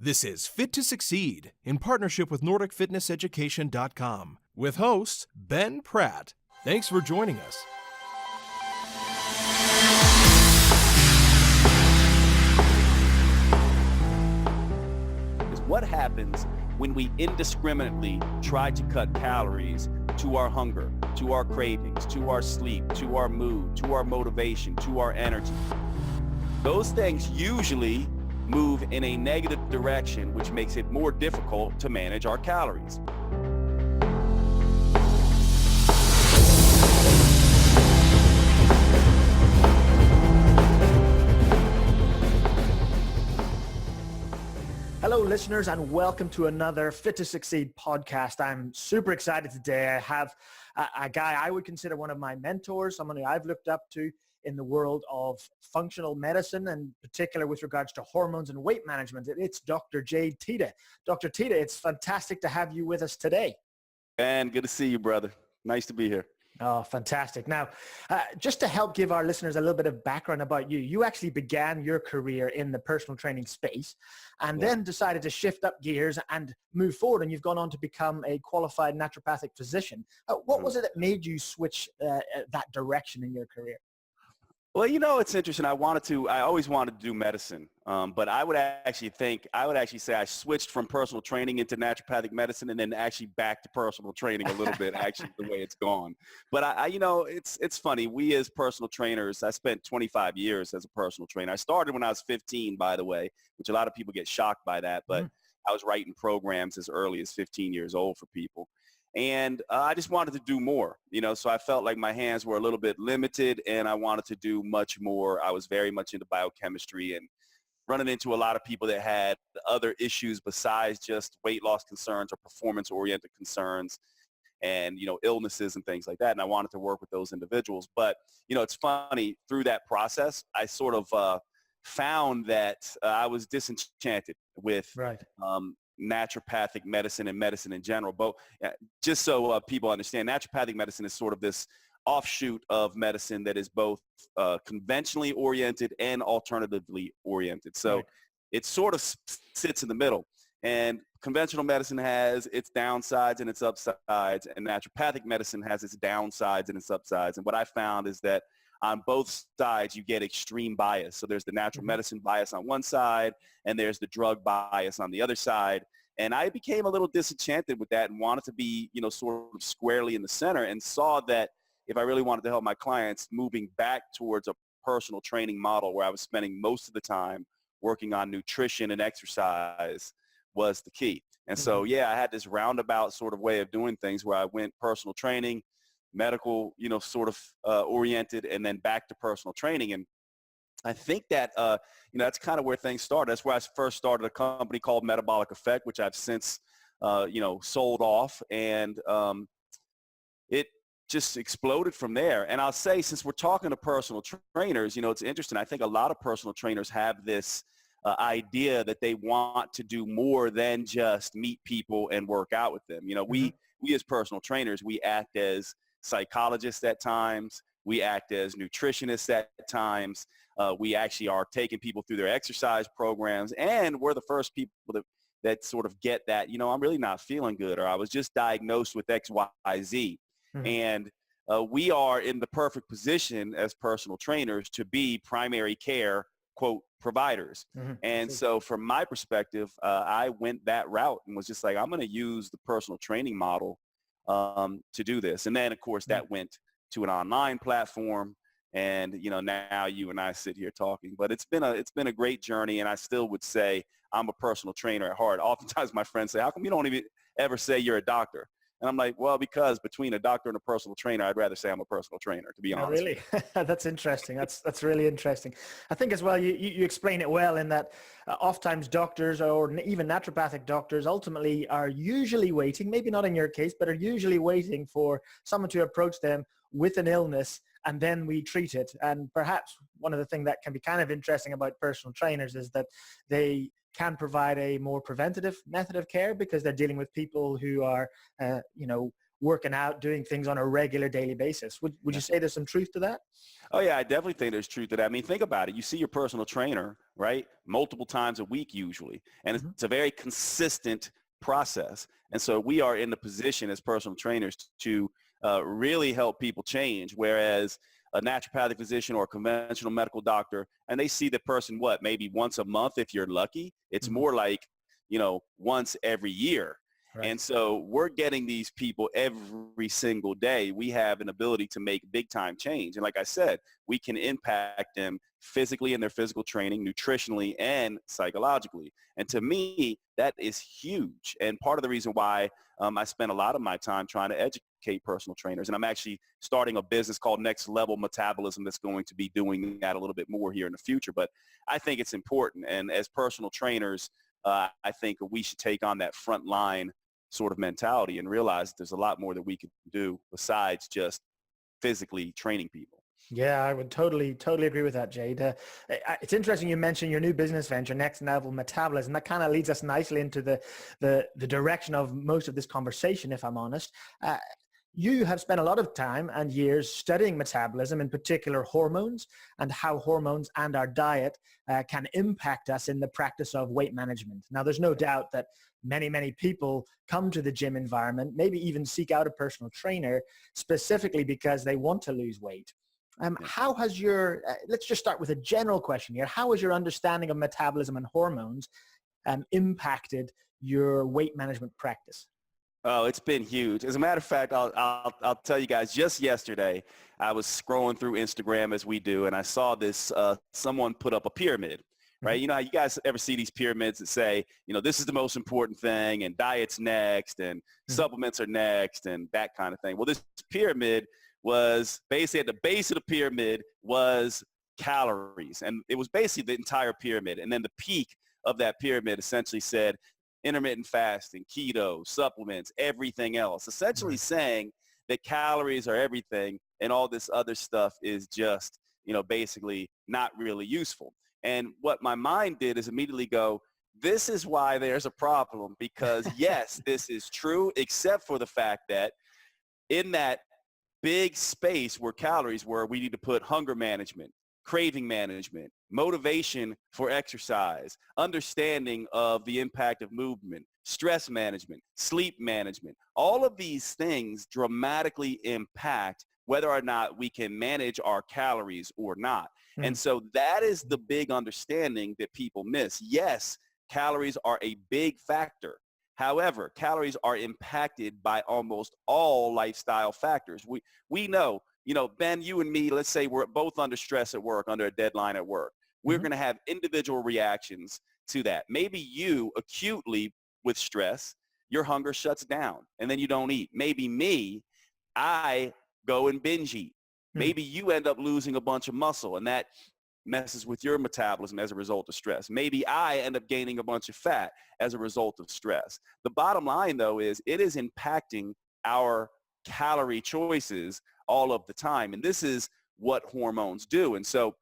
This is Fit to Succeed in partnership with NordicFitnessEducation.com with hosts Ben Pratt. Thanks for joining us. What happens when we indiscriminately try to cut calories to our hunger, to our cravings, to our sleep, to our mood, to our motivation, to our energy? Those things usually move in a negative direction, which makes it more difficult to manage our calories. Hello, listeners, and welcome to another Fit to Succeed podcast. I'm super excited today. I have a guy I would consider one of my mentors, someone who I've looked up to in the world of functional medicine, and particular with regards to hormones and weight management. It's Dr. Jade Teta. Dr. Teta, it's fantastic to have you with us today. And good to see you, brother. Nice to be here. Oh, fantastic. Now, just to help give our listeners a little bit of background about you, you actually began your career in the personal training space and then decided to shift up gears and move forward, and you've gone on to become a qualified naturopathic physician. What was it that made you switch that direction in your career? Well, you know, it's interesting. I always wanted to do medicine, but I would actually say I switched from personal training into naturopathic medicine and then actually back to personal training a little bit, actually, the way it's gone. But it's funny. We as personal trainers, I spent 25 years as a personal trainer. I started when I was 15, by the way, which a lot of people get shocked by that, but I was writing programs as early as 15 years old for people. And I just wanted to do more, so I felt like my hands were a little bit limited and I wanted to do much more. I was very much into biochemistry and running into a lot of people that had other issues besides just weight loss concerns or performance-oriented concerns and, illnesses and things like that. And I wanted to work with those individuals. But, it's funny, through that process, I sort of found that I was disenchanted with naturopathic medicine and medicine in general. But just so people understand, naturopathic medicine is sort of this offshoot of medicine that is both conventionally oriented and alternatively oriented. So it sort of sits in the middle. And conventional medicine has its downsides and its upsides, and naturopathic medicine has its downsides and its upsides. And what I found is that on both sides, you get extreme bias. So there's the natural medicine bias on one side, and there's the drug bias on the other side. And I became a little disenchanted with that and wanted to be, sort of squarely in the center, and saw that if I really wanted to help my clients, moving back towards a personal training model where I was spending most of the time working on nutrition and exercise was the key. And so, I had this roundabout sort of way of doing things where I went personal training, medical, sort of oriented, and then back to personal training. And I think that, that's kind of where things started. That's where I first started a company called Metabolic Effect, which I've since, sold off. And it just exploded from there. And I'll say, since we're talking to personal trainers, it's interesting. I think a lot of personal trainers have this idea that they want to do more than just meet people and work out with them. We as personal trainers, we act as psychologists at times. We act as nutritionists at times. We actually are taking people through their exercise programs, and we're the first people that sort of get that, I'm really not feeling good, or I was just diagnosed with X, Y, Z. And we are in the perfect position as personal trainers to be primary care, quote, providers. And so from my perspective, I went that route and was just like, I'm going to use the personal training model to do this. And then, of course, that went to an online platform, and now you and I sit here talking. But it's been a great journey, and I still would say I'm a personal trainer at heart. Oftentimes my friends say, how come you don't even ever say you're a doctor? And I'm like, well, because between a doctor and a personal trainer, I'd rather say I'm a personal trainer, to be honest. Really? That's interesting. That's really interesting. I think as well, you explain it well in that oftentimes doctors or even naturopathic doctors ultimately are usually waiting, maybe not in your case, but are usually waiting for someone to approach them with an illness, and then we treat it. And perhaps one of the things that can be kind of interesting about personal trainers is that they can provide a more preventative method of care because they're dealing with people who are, working out, doing things on a regular daily basis. Would you say there's some truth to that? Oh yeah, I definitely think there's truth to that. I mean, think about it. You see your personal trainer, right? Multiple times a week usually. And Mm-hmm. it's a very consistent process. And so we are in the position as personal trainers to really help people change. Whereas a naturopathic physician or a conventional medical doctor, and they see the person, what, maybe once a month if you're lucky. It's Mm-hmm. more like, once every year. Right. And so we're getting these people every single day. We have an ability to make big time change. And like I said, we can impact them physically in their physical training, nutritionally, and psychologically. And to me, that is huge. And part of the reason why I spend a lot of my time trying to educate personal trainers. And I'm actually starting a business called Next Level Metabolism that's going to be doing that a little bit more here in the future. But I think it's important. And as personal trainers, I think we should take on that front line sort of mentality and realize there's a lot more that we can do besides just physically training people. Yeah, I would totally agree with that, Jade. It's interesting you mentioned your new business venture, Next Level Metabolism. That kind of leads us nicely into the direction of most of this conversation, if I'm honest. You have spent a lot of time and years studying metabolism, in particular hormones, and how hormones and our diet can impact us in the practice of weight management. Now, there's no doubt that many people come to the gym environment, maybe even seek out a personal trainer specifically because they want to lose weight. How has let's just start with a general question here. How has your understanding of metabolism and hormones impacted your weight management practice? Oh, it's been huge. As a matter of fact, I'll tell you guys, just yesterday, I was scrolling through Instagram as we do, and I saw this, someone put up a pyramid, right? Mm-hmm. You know how you guys ever see these pyramids that say, this is the most important thing, and diet's next, and supplements are next, and that kind of thing. Well, this pyramid was basically at the base of the pyramid was calories, and it was basically the entire pyramid. And then the peak of that pyramid essentially said intermittent fasting, keto, supplements, everything else, essentially saying that calories are everything and all this other stuff is just, basically not really useful. And what my mind did is immediately go, this is why there's a problem, because yes, this is true, except for the fact that in that big space where calories were, we need to put hunger management, craving management, motivation for exercise, understanding of the impact of movement, stress management, sleep management. All of these things dramatically impact whether or not we can manage our calories or not. And so that is the big understanding that people miss. Yes, calories are a big factor. However, calories are impacted by almost all lifestyle factors. We know, Ben, you and me, let's say we're both under stress at work, under a deadline at work. We're going to have individual reactions to that. Maybe you acutely with stress, your hunger shuts down and then you don't eat. Maybe me, I go and binge eat. Maybe you end up losing a bunch of muscle and that messes with your metabolism as a result of stress. Maybe I end up gaining a bunch of fat as a result of stress. The bottom line, though, is it is impacting our calorie choices all of the time. And this is what hormones do. And so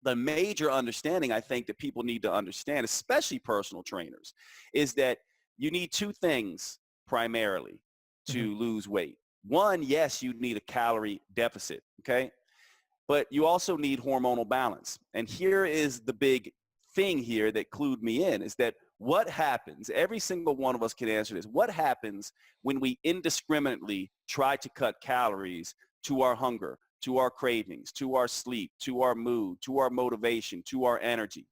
the major understanding I think that people need to understand, especially personal trainers, is that you need two things primarily to lose weight. One, yes, you need a calorie deficit, okay? But you also need hormonal balance. And here is the big thing here that clued me in is that what happens, every single one of us can answer this, what happens when we indiscriminately try to cut calories to our hunger, to our cravings, to our sleep, to our mood, to our motivation, to our energy?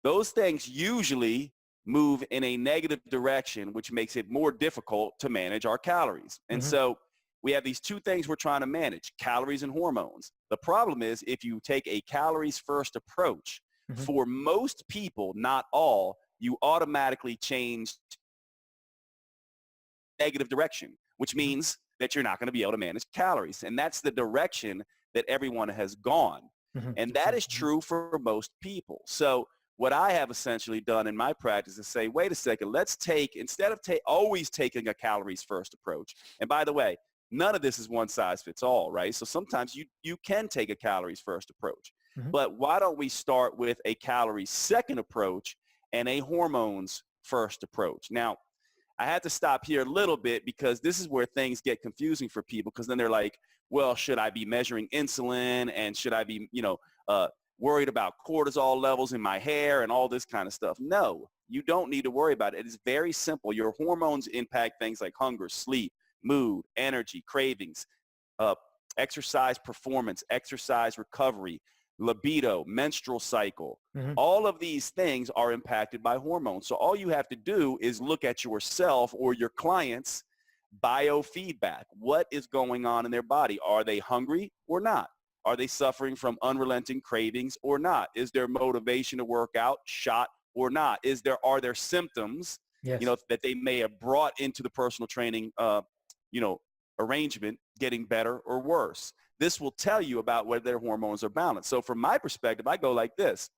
Those things usually move in a negative direction, which makes it more difficult to manage our calories. And so we have these two things we're trying to manage, calories and hormones. The problem is if you take a calories first approach, for most people, not all, you automatically change negative direction, which means that you're not going to be able to manage calories. And that's the direction that everyone has gone. And that is true for most people. So what I have essentially done in my practice is say, wait a second, let's take, instead of always taking a calories first approach, and by the way, none of this is one size fits all, right? So sometimes you can take a calories first approach, but why don't we start with a calories second approach and a hormones first approach? Now, I had to stop here a little bit because this is where things get confusing for people, because then they're like, well, should I be measuring insulin, and should I be, worried about cortisol levels in my hair and all this kind of stuff? No, you don't need to worry about it. It is very simple. Your hormones impact things like hunger, sleep, mood, energy, cravings, exercise performance, exercise recovery, libido, menstrual cycle. Mm-hmm. All of these things are impacted by hormones. So all you have to do is look at yourself or your clients' biofeedback. What is going on in their body? Are they hungry or not? Are they suffering from unrelenting cravings or not? Is their motivation to work out shot or not? Are there symptoms, Yes. that they may have brought into the personal training, arrangement getting better or worse? This will tell you about whether their hormones are balanced. So from my perspective, I go like this.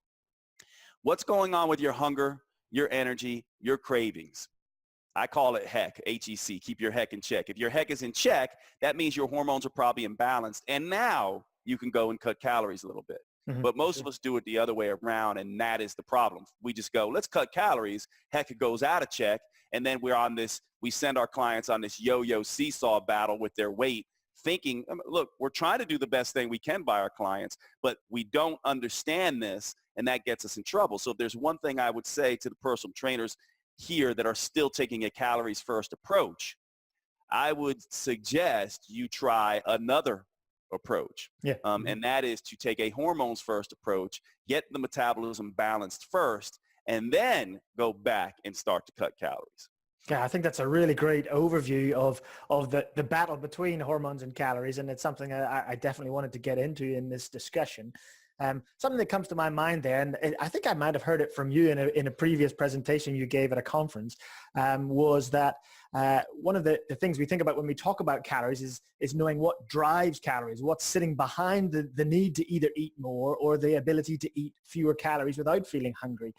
What's going on with your hunger, your energy, your cravings? I call it HEC, H-E-C, keep your HEC in check. If your HEC is in check, that means your hormones are probably imbalanced. And now you can go and cut calories a little bit. Mm-hmm. But most of us do it the other way around, and that is the problem. We just go, let's cut calories. HEC goes out of check, and then we send our clients on this yo-yo seesaw battle with their weight, thinking, look, we're trying to do the best thing we can by our clients, but we don't understand this, and that gets us in trouble. So if there's one thing I would say to the personal trainers here that are still taking a calories first approach, I would suggest you try another approach. Yeah. And that is to take a hormones first approach, get the metabolism balanced first, and then go back and start to cut calories. Yeah, I think that's a really great overview of the battle between hormones and calories, and it's something I definitely wanted to get into in this discussion. Something that comes to my mind there, and I think I might have heard it from you in a previous presentation you gave at a conference, was that one of the things we think about when we talk about calories is knowing what drives calories, what's sitting behind the need to either eat more or the ability to eat fewer calories without feeling hungry.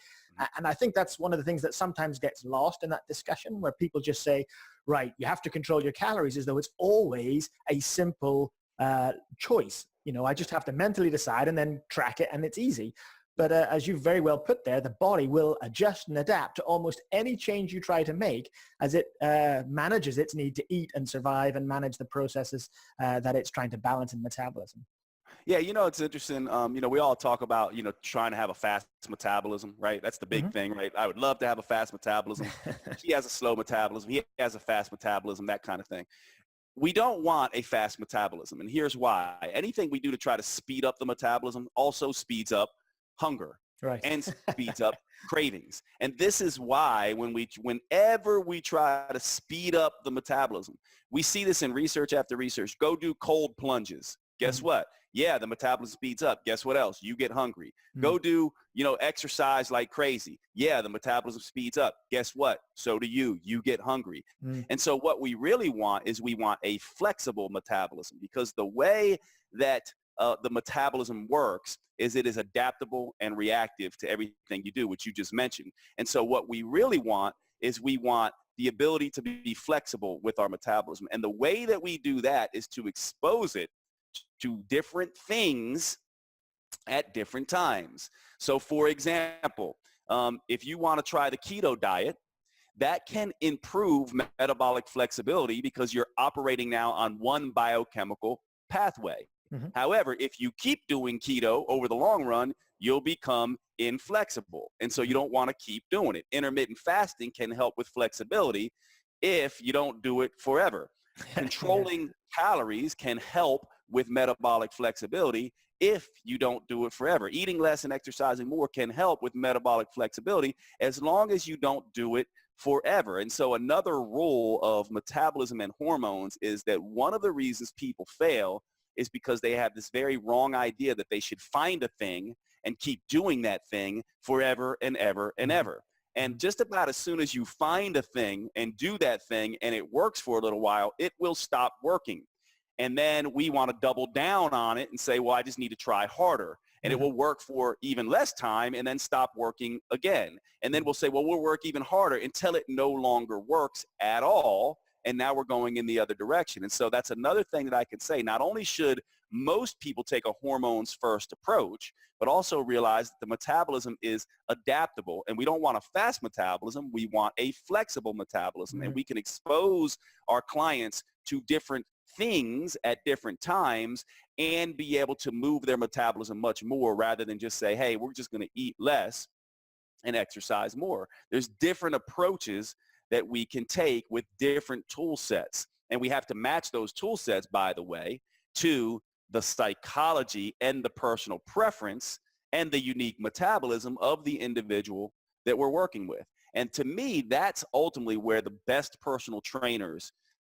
And I think that's one of the things that sometimes gets lost in that discussion, where people just say, right, you have to control your calories, as though it's always a simple choice. I just have to mentally decide and then track it, and it's easy. But as you very well put there, the body will adjust and adapt to almost any change you try to make as it manages its need to eat and survive and manage the processes that it's trying to balance in metabolism. Yeah, it's interesting. We all talk about, trying to have a fast metabolism, right? That's the big thing, right? I would love to have a fast metabolism. He has a slow metabolism. He has a fast metabolism, that kind of thing. We don't want a fast metabolism, and here's why. Anything we do to try to speed up the metabolism also speeds up hunger, right, and speeds up cravings. And this is why whenever we try to speed up the metabolism, we see this in research after research. Go do cold plunges. Guess what? Yeah, the metabolism speeds up. Guess what else? You get hungry. Go do, exercise like crazy. Yeah, the metabolism speeds up. Guess what? So do you. You get hungry. And so what we really want is we want a flexible metabolism, because the way that the metabolism works is it is adaptable and reactive to everything you do, which you just mentioned. And so what we really want is we want the ability to be flexible with our metabolism. And the way that we do that is to expose it to different things at different times. So for example, if you want to try the keto diet, that can improve metabolic flexibility because you're operating now on one biochemical pathway. However, if you keep doing keto over the long run, you'll become inflexible. And so you don't want to keep doing it. Intermittent fasting can help with flexibility if you don't do it forever. Controlling calories can help with metabolic flexibility if you don't do it forever. Eating less and exercising more can help with metabolic flexibility as long as you don't do it forever. And so another rule of metabolism and hormones is that one of the reasons people fail is because they have this very wrong idea that they should find a thing and keep doing that thing forever and ever and ever. And just about as soon as you find a thing and do that thing and it works for a little while, it will stop working. And then we want to double down on it and say, well, I just need to try harder. And it will work for even less time and then stop working again. And then we'll say, well, we'll work even harder until it no longer works at all. And now we're going in the other direction. And so that's another thing that I can say. Not only should most people take a hormones first approach, but also realize that the metabolism is adaptable, and we don't want a fast metabolism. We want a flexible metabolism, and we can expose our clients to different things at different times and be able to move their metabolism much more, rather than just say, hey, we're just going to eat less and exercise more. There's different approaches that we can take with different tool sets, and we have to match those tool sets, by the way, to the psychology and the personal preference and the unique metabolism of the individual that we're working with. And to me, that's ultimately where the best personal trainers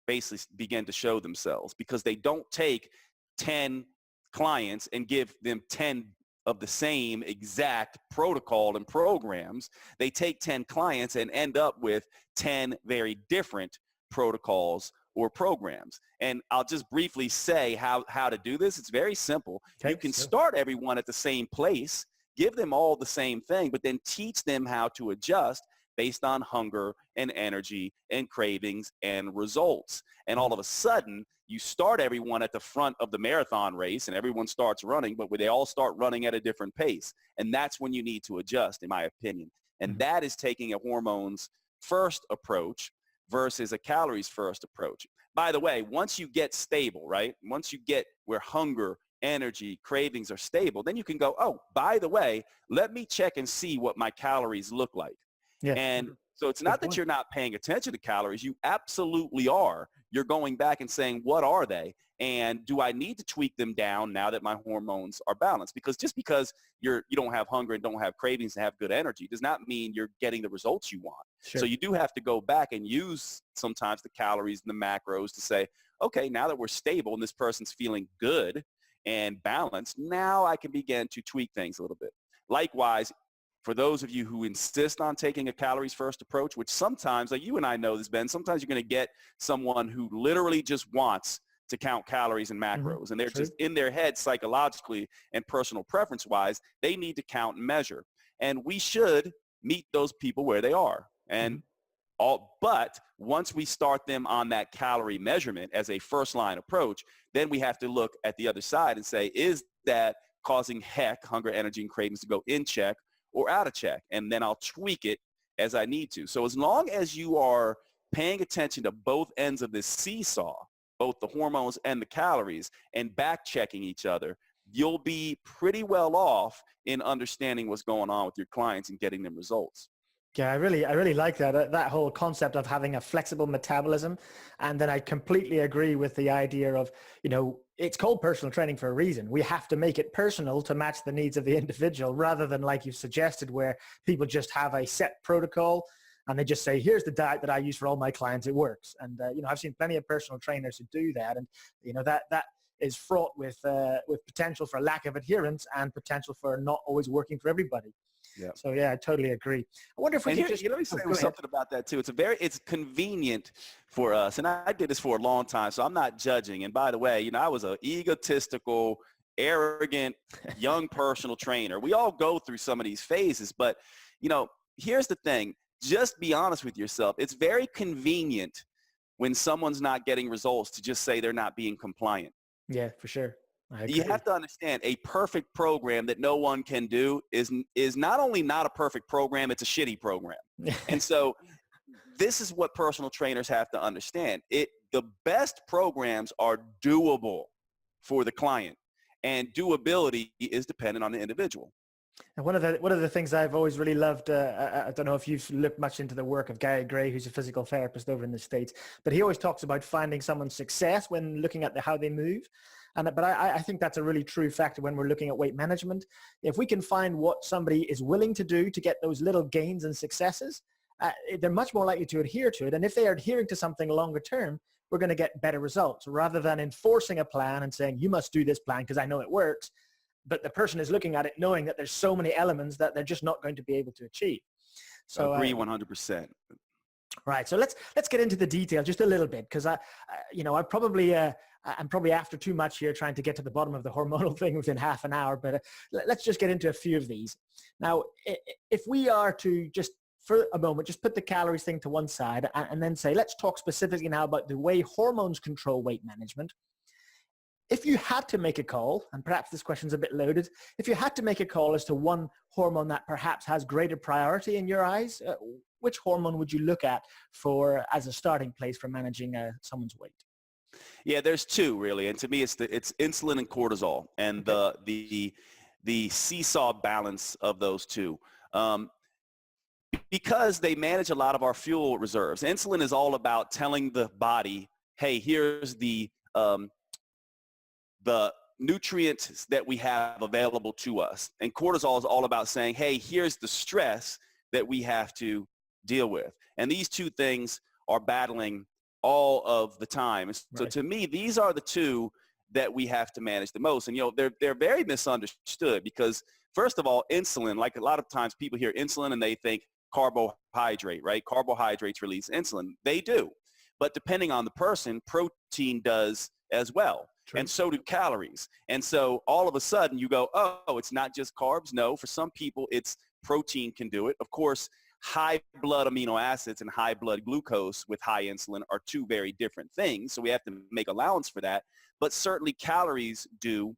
basically begin to show themselves, because they don't take 10 clients and give them 10 of the same exact protocol and programs. They take 10 clients and end up with 10 very different protocols or programs. And I'll just briefly say how to do this. It's very simple. Okay, you can start everyone at the same place, give them all the same thing, but then teach them how to adjust based on hunger and energy and cravings and results. And all of a sudden, you start everyone at the front of the marathon race and everyone starts running, but they all start running at a different pace. And that's when you need to adjust, in my opinion. And that is taking a hormones first approach versus a calories first approach. By the way, once you get stable, right? Once you get where hunger, energy, cravings are stable, then you can go, oh, by the way, let me check and see what my calories look like. Yeah. And so it's not that you're not paying attention to calories. You absolutely are. You're going back and saying, what are they? And do I need to tweak them down now that my hormones are balanced? Because just because you don't have hunger and don't have cravings and have good energy does not mean you're getting the results you want. Sure. So you do have to go back and use sometimes the calories and the macros to say, okay, now that we're stable and this person's feeling good and balanced, now I can begin to tweak things a little bit. Likewise, for those of you who insist on taking a calories first approach, which sometimes, like you and I know this, Ben, sometimes you're going to get someone who literally just wants to count calories and macros, and they're just in their head psychologically and personal preference wise, they need to count and measure. And we should meet those people where they are. And but once we start them on that calorie measurement as a first line approach, then we have to look at the other side and say, is that causing hunger, energy, and cravings to go in check or out of check? And then I'll tweak it as I need to. So as long as you are paying attention to both ends of this seesaw, both the hormones and the calories, and back checking each other, you'll be pretty well off in understanding what's going on with your clients and getting them results. Yeah, I really like that whole concept of having a flexible metabolism. And then I completely agree with the idea of, it's called personal training for a reason. We have to make it personal to match the needs of the individual, rather than like you've suggested, where people just have a set protocol and they just say, here's the diet that I use for all my clients. It works. And, I've seen plenty of personal trainers who do that. And, that is fraught with potential for lack of adherence and potential for not always working for everybody. Yeah. So yeah, I totally agree. I wonder if we could let me say something about that too. It's convenient for us, and I did this for a long time, so I'm not judging. And by the way, I was an egotistical, arrogant, young personal trainer. We all go through some of these phases, but here's the thing. Just be honest with yourself. It's very convenient when someone's not getting results to just say they're not being compliant. Yeah, for sure. You have to understand, a perfect program that no one can do is not only not a perfect program, it's a shitty program. And so this is what personal trainers have to understand. The best programs are doable for the client, and doability is dependent on the individual. And one of the things I've always really loved, I don't know if you've looked much into the work of Gary Gray, who's a physical therapist over in the States, but he always talks about finding someone's success when looking at how they move. But I think that's a really true factor when we're looking at weight management. If we can find what somebody is willing to do to get those little gains and successes, they're much more likely to adhere to it. And if they are adhering to something longer term, we're going to get better results, rather than enforcing a plan and saying, you must do this plan because I know it works. But the person is looking at it knowing that there's so many elements that they're just not going to be able to achieve. So I agree 100%. Right. So let's get into the detail just a little bit, because I'm probably after too much here, trying to get to the bottom of the hormonal thing within half an hour. But let's just get into a few of these. Now, if we are to just for a moment, just put the calories thing to one side and then say, let's talk specifically now about the way hormones control weight management. if you had to make a call, and perhaps this question's a bit loaded, if you had to make a call as to one hormone that perhaps has greater priority in your eyes, which hormone would you look at for as a starting place for managing someone's weight? Yeah, there's two really, and to me, it's insulin and cortisol, and the seesaw balance of those two. Because they manage a lot of our fuel reserves. Insulin is all about telling the body, hey, here's the nutrients that we have available to us. And cortisol is all about saying, hey, here's the stress that we have to deal with. And these two things are battling all of the time. So to me, these are the two that we have to manage the most. And, you know, they're very misunderstood because, first of all, insulin, like a lot of times people hear insulin and they think carbohydrate, right? Carbohydrates release insulin. They do. But depending on the person, protein does as well. True. And so do calories. And so all of a sudden you go, oh, it's not just carbs. No, for some people, it's protein can do it. Of course, high blood amino acids and high blood glucose with high insulin are two very different things. So we have to make allowance for that. But certainly calories do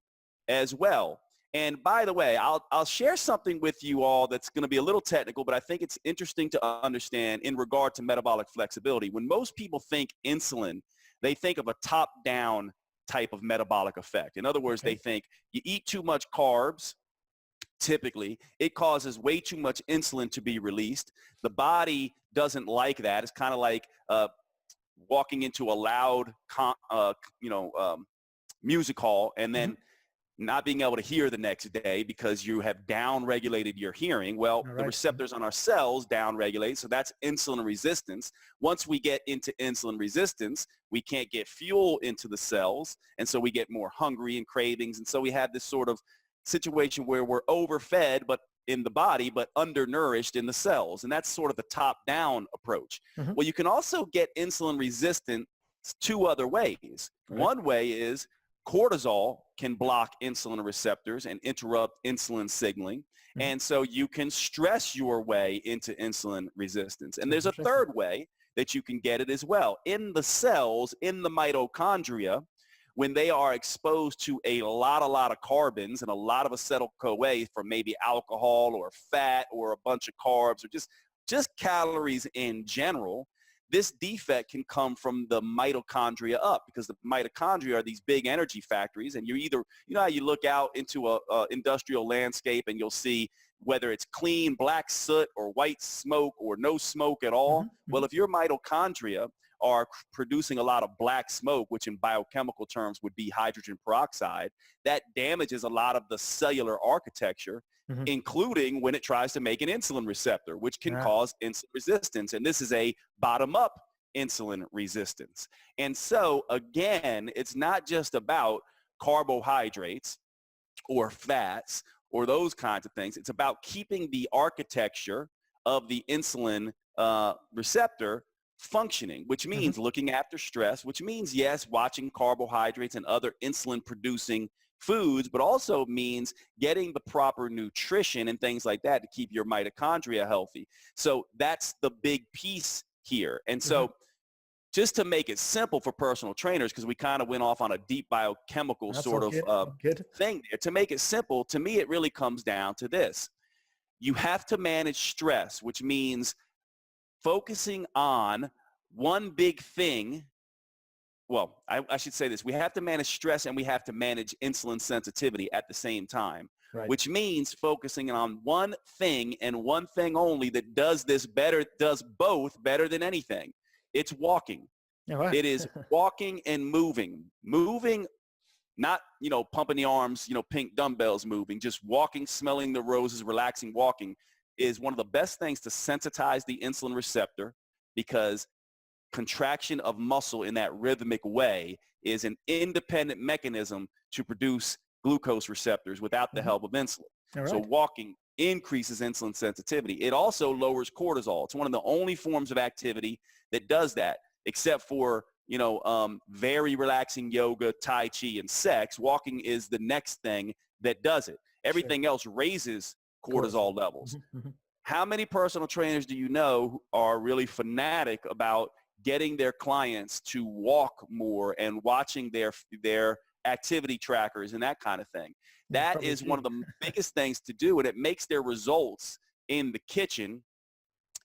as well. And by the way, I'll share something with you all that's going to be a little technical, but I think it's interesting to understand in regard to metabolic flexibility. When most people think insulin, they think of a top-down type of metabolic effect. In other words, they think you eat too much carbs, typically, it causes way too much insulin to be released. The body doesn't like that. It's kind of like walking into a loud, music hall and then not being able to hear the next day because you have down-regulated your hearing. Well, the receptors on our cells down-regulate, so that's insulin resistance. Once we get into insulin resistance, we can't get fuel into the cells, and so we get more hungry and cravings, and so we have this sort of situation where we're overfed but in the body but undernourished in the cells, and that's sort of the top-down approach. Well, you can also get insulin resistant two other ways. One way is cortisol can block insulin receptors and interrupt insulin signaling. And so you can stress your way into insulin resistance. And there's a third way that you can get it as well. In the cells, in the mitochondria, when they are exposed to a lot of carbons and a lot of acetyl-CoA from maybe alcohol or fat or a bunch of carbs or just calories in general, this defect can come from the mitochondria up, because the mitochondria are these big energy factories, and you either, you know how you look out into a industrial landscape and you'll see whether it's clean black soot or white smoke or no smoke at all. Well, if your mitochondria are producing a lot of black smoke, which in biochemical terms would be hydrogen peroxide, that damages a lot of the cellular architecture, including when it tries to make an insulin receptor, which can cause insulin resistance. And this is a bottom-up insulin resistance. And so, again, it's not just about carbohydrates or fats or those kinds of things. It's about keeping the architecture of the insulin receptor functioning, which means looking after stress, which means, yes, watching carbohydrates and other insulin-producing foods, but also means getting the proper nutrition and things like that to keep your mitochondria healthy. So that's the big piece here. And so just to make it simple for personal trainers, because we kind of went off on a deep biochemical sort of thing there, to make it simple, to me, it really comes down to this. You have to manage stress, which means focusing on one big thing. Well, I should say this. We have to manage stress and we have to manage insulin sensitivity at the same time, which means focusing on one thing and one thing only that does this better, does both better than anything. It's walking. It is walking and moving. Moving, not, pumping the arms, pink dumbbells moving, just walking, smelling the roses, relaxing, walking is one of the best things to sensitize the insulin receptor, because contraction of muscle in that rhythmic way is an independent mechanism to produce glucose receptors without the help of insulin. So walking increases insulin sensitivity. It also lowers cortisol. It's one of the only forms of activity that does that, except for, very relaxing yoga, Tai Chi, and sex. Walking is the next thing that does it. Everything else raises cortisol levels. How many personal trainers do you know who are really fanatic about getting their clients to walk more and watching their activity trackers and that kind of thing. That Probably is one of cheap. the biggest things to do, and it makes their results in the kitchen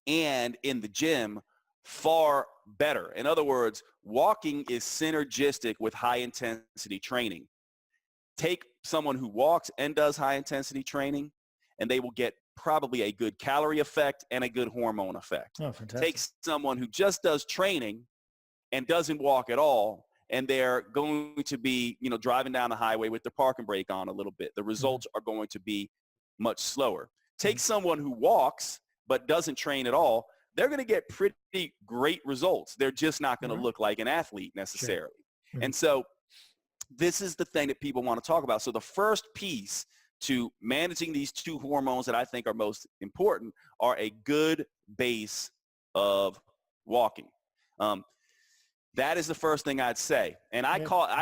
and in the gym far better. In other words, walking is synergistic with high intensity training. Take someone who walks and does high intensity training, and they will get probably a good calorie effect and a good hormone effect. Oh, fantastic. Take someone who just does training and doesn't walk at all, and they're going to be, driving down the highway with their parking brake on a little bit. The results are going to be much slower. Take someone who walks but doesn't train at all, they're going to get pretty great results. They're just not going to look like an athlete necessarily. Sure. And so this is the thing that people want to talk about. So the first piece to managing these two hormones that I think are most important are a good base of walking. That is the first thing I'd say. And I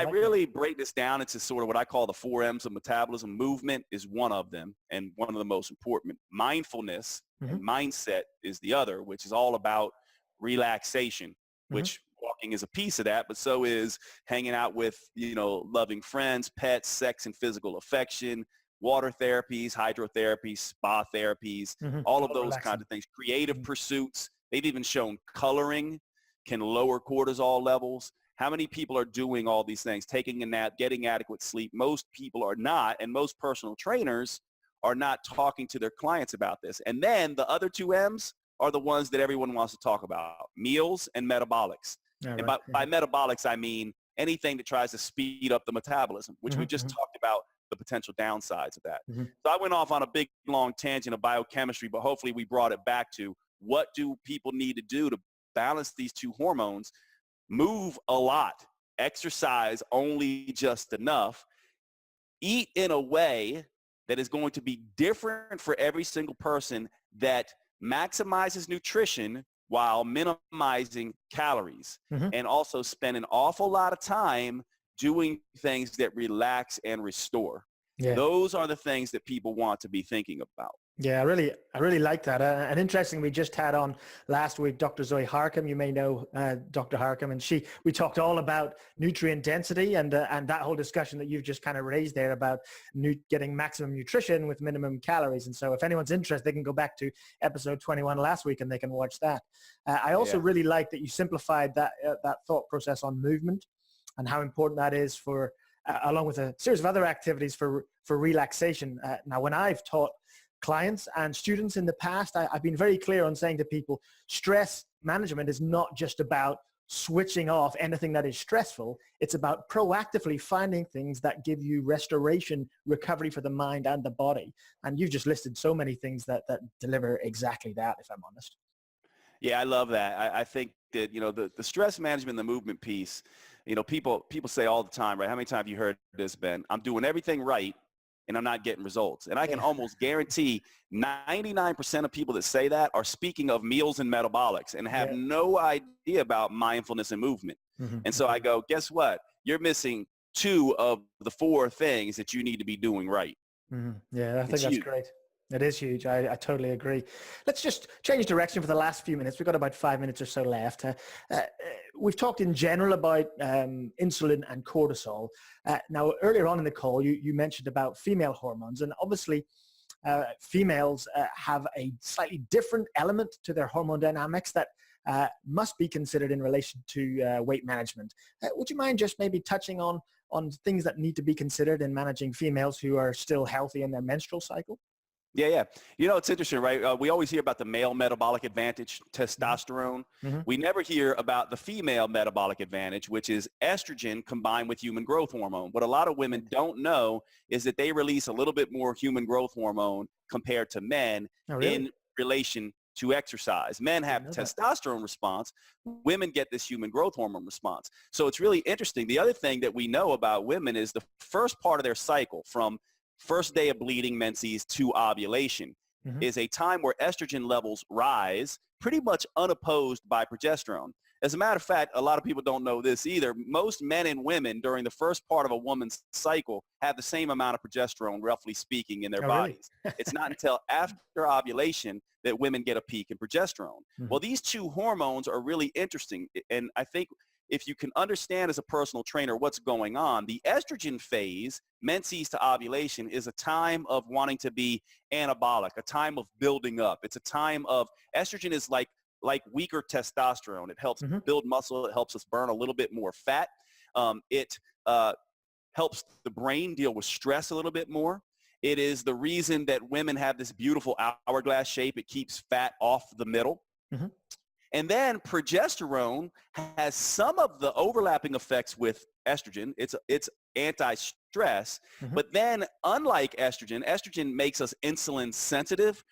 really break this down into sort of what I call the 4 M's of metabolism. Movement is one of them and one of the most important. Mindfulness and mindset is the other, which is all about relaxation, which walking is a piece of that, but so is hanging out with, loving friends, pets, sex and physical affection, water therapies, hydrotherapy, spa therapies, all of those kinds of things, creative pursuits. They've even shown coloring can lower cortisol levels. How many people are doing all these things, taking a nap, getting adequate sleep? Most people are not, and most personal trainers are not talking to their clients about this. And then the other 2 M's are the ones that everyone wants to talk about, meals and metabolics. And by metabolics, I mean anything that tries to speed up the metabolism, which we just talked about the potential downsides of that. So I went off on a big, long tangent of biochemistry, but hopefully we brought it back to what do people need to do to balance these two hormones. Move a lot, exercise only just enough, eat in a way that is going to be different for every single person that maximizes nutrition while minimizing calories, and also spend an awful lot of time doing things that relax and restore. Those are the things that people want to be thinking about. Yeah, I really like that. And interesting, we just had on last week Dr. Zoe Harcum. You may know Dr. Harcum, and we talked all about nutrient density and that whole discussion that you've just kind of raised there about getting maximum nutrition with minimum calories. And so, if anyone's interested, they can go back to episode 21 last week and they can watch that. I also really like that you simplified that thought process on movement and how important that is for, along with a series of other activities for relaxation. Now, when I've taught clients and students in the past, I've been very clear on saying to people, stress management is not just about switching off anything that is stressful. It's about proactively finding things that give you restoration, recovery for the mind and the body. And you've just listed so many things that deliver exactly that, if I'm honest. Yeah, I love that. I think that, the stress management, the movement piece, people say all the time, right? How many times have you heard this, Ben? I'm doing everything right and I'm not getting results. And I can almost guarantee 99% of people that say that are speaking of meals and metabolics and have no idea about mindfulness and movement. And so I go, guess what? You're missing 2 of the 4 things that you need to be doing right. Yeah, I think that's great. It is huge. I totally agree. Let's just change direction for the last few minutes. We've got about 5 minutes or so left. We've talked in general about insulin and cortisol. Now, earlier on in the call, you mentioned about female hormones. And obviously, females have a slightly different element to their hormone dynamics that must be considered in relation to weight management. Would you mind just maybe touching on things that need to be considered in managing females who are still healthy in their menstrual cycle? Yeah. It's interesting, right? We always hear about the male metabolic advantage, testosterone. We never hear about the female metabolic advantage, which is estrogen combined with human growth hormone. What a lot of women don't know is that they release a little bit more human growth hormone compared to men in relation to exercise. Men have testosterone response. Women get this human growth hormone response. So it's really interesting. The other thing that we know about women is the first part of their cycle, from first day of bleeding, menses, to ovulation, is a time where estrogen levels rise pretty much unopposed by progesterone. As a matter of fact, a lot of people don't know this either. Most men and women during the first part of a woman's cycle have the same amount of progesterone, roughly speaking, in their bodies. It's not until after ovulation that women get a peak in progesterone. Well, these 2 hormones are really interesting. And I think if you can understand as a personal trainer what's going on, the estrogen phase, menses to ovulation, is a time of wanting to be anabolic, a time of building up. It's a time of, estrogen is like weaker testosterone. It helps build muscle. It helps us burn a little bit more fat. It helps the brain deal with stress a little bit more. It is the reason that women have this beautiful hourglass shape. It keeps fat off the middle. And then progesterone has some of the overlapping effects with estrogen. It's anti-stress. But then unlike estrogen, estrogen makes us insulin sensitive.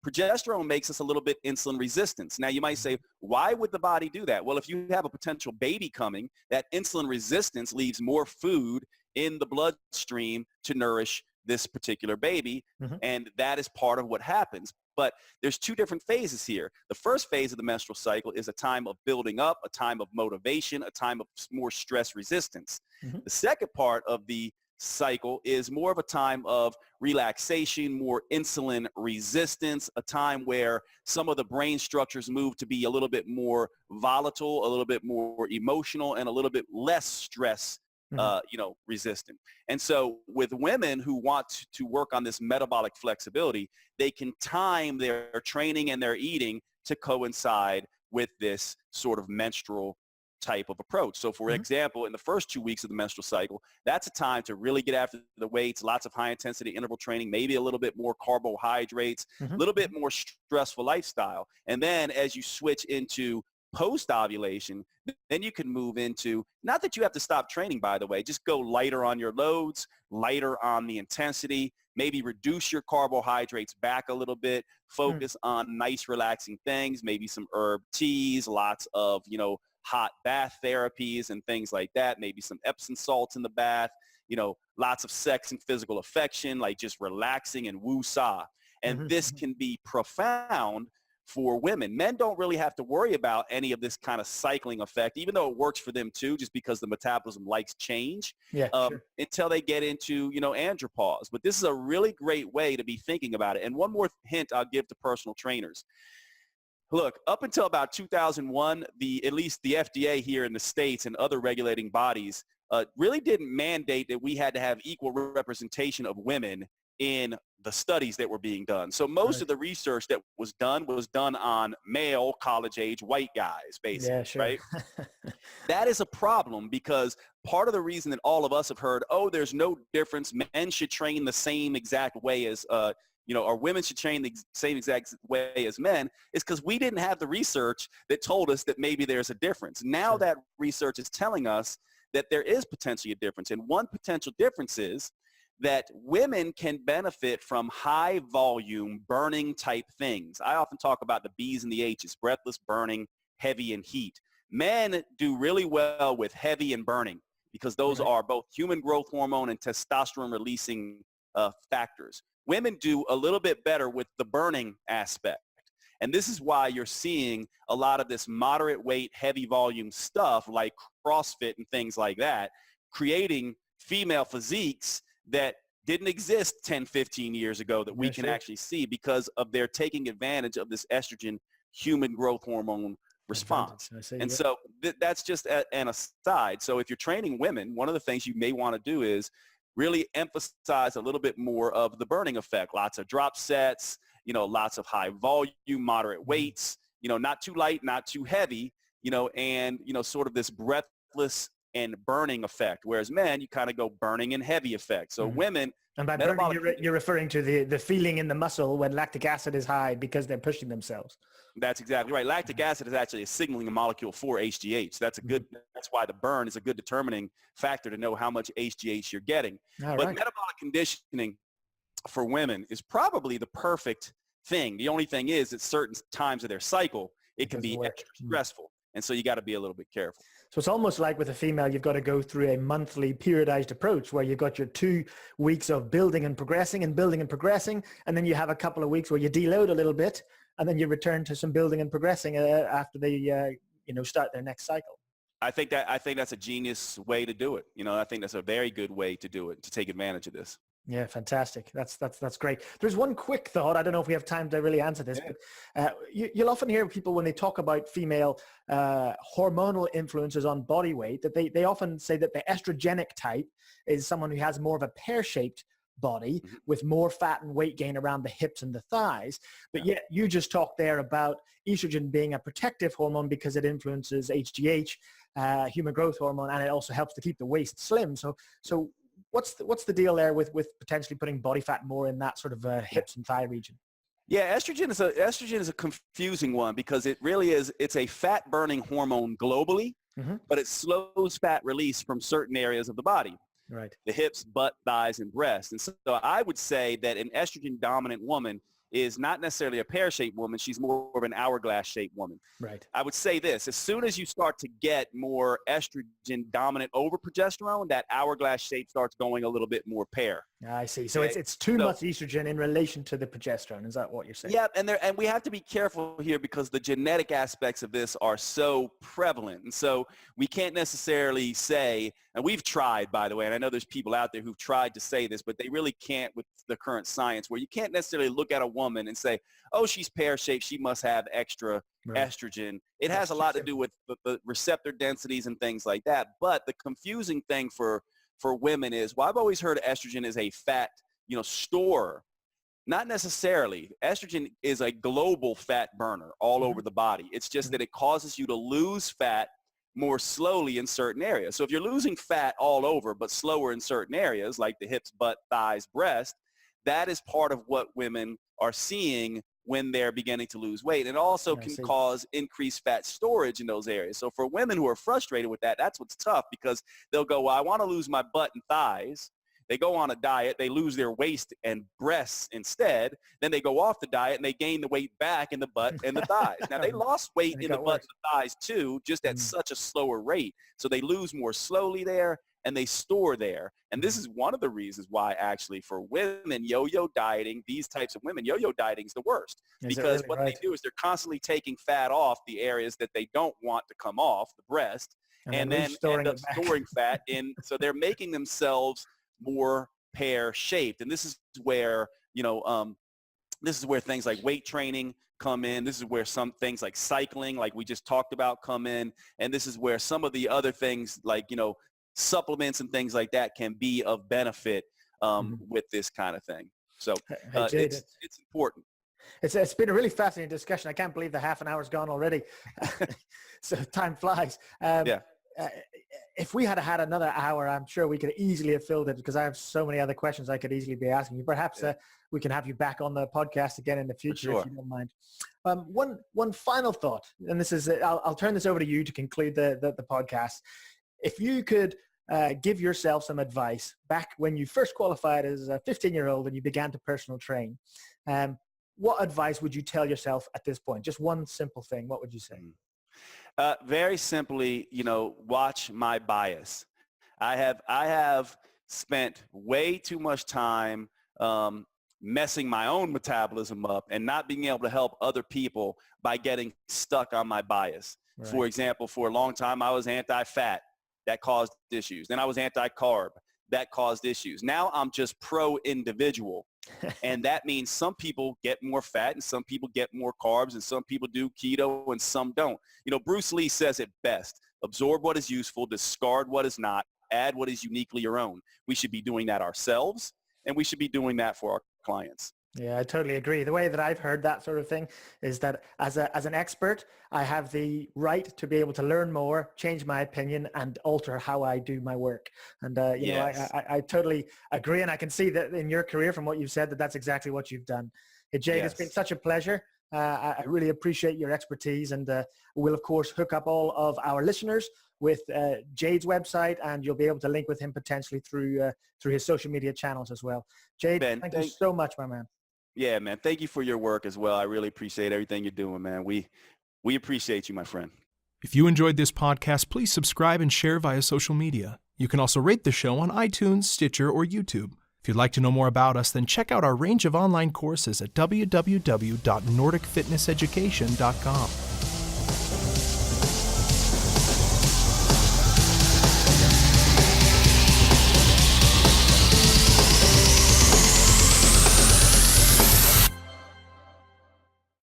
Progesterone makes us a little bit insulin resistant. Now you might say, why would the body do that? Well, if you have a potential baby coming, that insulin resistance leaves more food in the bloodstream to nourish this particular baby. And that is part of what happens. But there's two different phases here. The first phase of the menstrual cycle is a time of building up, a time of motivation, a time of more stress resistance. The second part of the cycle is more of a time of relaxation, more insulin resistance, a time where some of the brain structures move to be a little bit more volatile, a little bit more emotional, and a little bit less stress resistant. And so with women who want to work on this metabolic flexibility, they can time their training and their eating to coincide with this sort of menstrual type of approach. So for example, in the first 2 weeks of the menstrual cycle, that's a time to really get after the weights, lots of high intensity interval training, maybe a little bit more carbohydrates, a little bit more stressful lifestyle. And then as you switch into post-ovulation, then you can move into, not that you have to stop training, by the way, just go lighter on your loads, lighter on the intensity, maybe reduce your carbohydrates back a little bit, focus on nice relaxing things, maybe some herb teas, lots of, hot bath therapies and things like that, maybe some Epsom salts in the bath, lots of sex and physical affection, like just relaxing and woo-saw. And this can be profound for women. Men don't really have to worry about any of this kind of cycling effect, even though it works for them too, just because the metabolism likes change, until they get into, andropause. But this is a really great way to be thinking about it. And one more hint I'll give to personal trainers. Look, up until about 2001, at least the FDA here in the States and other regulating bodies really didn't mandate that we had to have equal representation of women in the studies that were being done. So most of the research that was done on male college-age white guys, basically, right? That is a problem, because part of the reason that all of us have heard, there's no difference, men should train the same exact way as, or women should train the same exact way as men, is because we didn't have the research that told us that maybe there's a difference. Now that research is telling us that there is potentially a difference. And one potential difference is that women can benefit from high volume burning type things. I often talk about the B's and the H's, breathless, burning, heavy, and heat. Men do really well with heavy and burning, because those are both human growth hormone and testosterone releasing factors. Women do a little bit better with the burning aspect. And this is why you're seeing a lot of this moderate weight, heavy volume stuff like CrossFit and things like that, creating female physiques that didn't exist 10, 15 years ago that we can actually see, because of their taking advantage of this estrogen human growth hormone response. And so that's just an aside. So if you're training women, one of the things you may want to do is really emphasize a little bit more of the burning effect. Lots of drop sets, lots of high volume, moderate weights, not too light, not too heavy, and, sort of this breathless and burning effect. Whereas men, you kind of go burning and heavy effect. So women. And by burning, you're referring to the feeling in the muscle when lactic acid is high because they're pushing themselves. That's exactly right. Lactic acid is actually a signaling molecule for HGH. That's why the burn is a good determining factor to know how much HGH you're getting. But metabolic conditioning for women is probably the perfect thing. The only thing is, at certain times of their cycle, it can be extra stressful. And so you got to be a little bit careful. So it's almost like with a female, you've got to go through a monthly periodized approach where you've got your 2 weeks of building and progressing and building and progressing. And then you have a couple of weeks where you deload a little bit, and then you return to some building and progressing after they, start their next cycle. I think that's a genius way to do it. I think that's a very good way to do it, to take advantage of this. Yeah, fantastic. That's great. There's one quick thought. I don't know if we have time to really answer this, but you'll often hear people when they talk about female hormonal influences on body weight, that they often say that the estrogenic type is someone who has more of a pear-shaped body with more fat and weight gain around the hips and the thighs. But yet you just talked there about estrogen being a protective hormone because it influences HGH, human growth hormone, and it also helps to keep the waist slim. So what's the deal there with potentially putting body fat more in that sort of hips and thigh region? Yeah, estrogen is a confusing one because it's a fat burning hormone globally, but it slows fat release from certain areas of the body. Right. The hips, butt, thighs, and breast. And so I would say that an estrogen dominant woman is not necessarily a pear-shaped woman. She's more of an hourglass-shaped woman. Right. I would say this, as soon as you start to get more estrogen dominant over progesterone, that hourglass shape starts going a little bit more pear. I see. So it's too much estrogen in relation to the progesterone. Is that what you're saying? Yeah, and we have to be careful here because the genetic aspects of this are so prevalent. And so we can't necessarily say, and we've tried, by the way, and I know there's people out there who've tried to say this, but they really can't with the current science, where you can't necessarily look at a woman and say, oh, she's pear-shaped, she must have extra estrogen. It has a lot to do with the receptor densities and things like that. But the confusing thing for women is, well, I've always heard estrogen is a fat, store. Not necessarily. Estrogen is a global fat burner all over the body. It's just that it causes you to lose fat more slowly in certain areas. So if you're losing fat all over, but slower in certain areas, like the hips, butt, thighs, breast, that is part of what women are seeing when they're beginning to lose weight. And it also can cause increased fat storage in those areas. So for women who are frustrated with that, that's what's tough, because they'll go, well, I want to lose my butt and thighs. They go on a diet, they lose their waist and breasts instead. Then they go off the diet and they gain the weight back in the butt and the thighs. Now they lost weight in the butt and the thighs too, just at such a slower rate. So they lose more slowly there and they store there. And this is one of the reasons why actually for women, yo-yo dieting, these types of women, yo-yo dieting is the worst. Because what they do is they're constantly taking fat off the areas that they don't want to come off, the breast, and then end up storing fat in. So they're making themselves more pear-shaped. And this is where, this is where things like weight training come in. This is where some things like cycling, like we just talked about, come in. And this is where some of the other things like, supplements and things like that can be of benefit with this kind of thing. So it's important. It's been a really fascinating discussion. I can't believe the half an hour's gone already. So time flies. If we had had another hour, I'm sure we could easily have filled it, because I have so many other questions I could easily be asking you. Perhaps we can have you back on the podcast again in the future, if you don't mind. One final thought, and this is, I'll turn this over to you to conclude the podcast. If you could give yourself some advice back when you first qualified as a 15-year-old and you began to personal train, what advice would you tell yourself at this point? Just one simple thing. What would you say? Very simply, watch my bias. I have spent way too much time messing my own metabolism up and not being able to help other people by getting stuck on my bias. Right. For example, for a long time, I was anti-fat. That caused issues. Then I was anti-carb. That caused issues. Now I'm just pro-individual. And that means some people get more fat and some people get more carbs and some people do keto and some don't. Bruce Lee says it best: absorb what is useful, discard what is not, add what is uniquely your own. We should be doing that ourselves, and we should be doing that for our clients. Yeah, I totally agree. The way that I've heard that sort of thing is that as an expert, I have the right to be able to learn more, change my opinion, and alter how I do my work. And, I totally agree. And I can see that in your career, from what you've said, that's exactly what you've done. Hey, Jade, it's been such a pleasure. I really appreciate your expertise, and we'll, of course, hook up all of our listeners with Jade's website, and you'll be able to link with him potentially through his social media channels as well. Jade, thank you so much, my man. Yeah, man. Thank you for your work as well. I really appreciate everything you're doing, man. We appreciate you, my friend. If you enjoyed this podcast, please subscribe and share via social media. You can also rate the show on iTunes, Stitcher, or YouTube. If you'd like to know more about us, then check out our range of online courses at www.nordicfitnesseducation.com.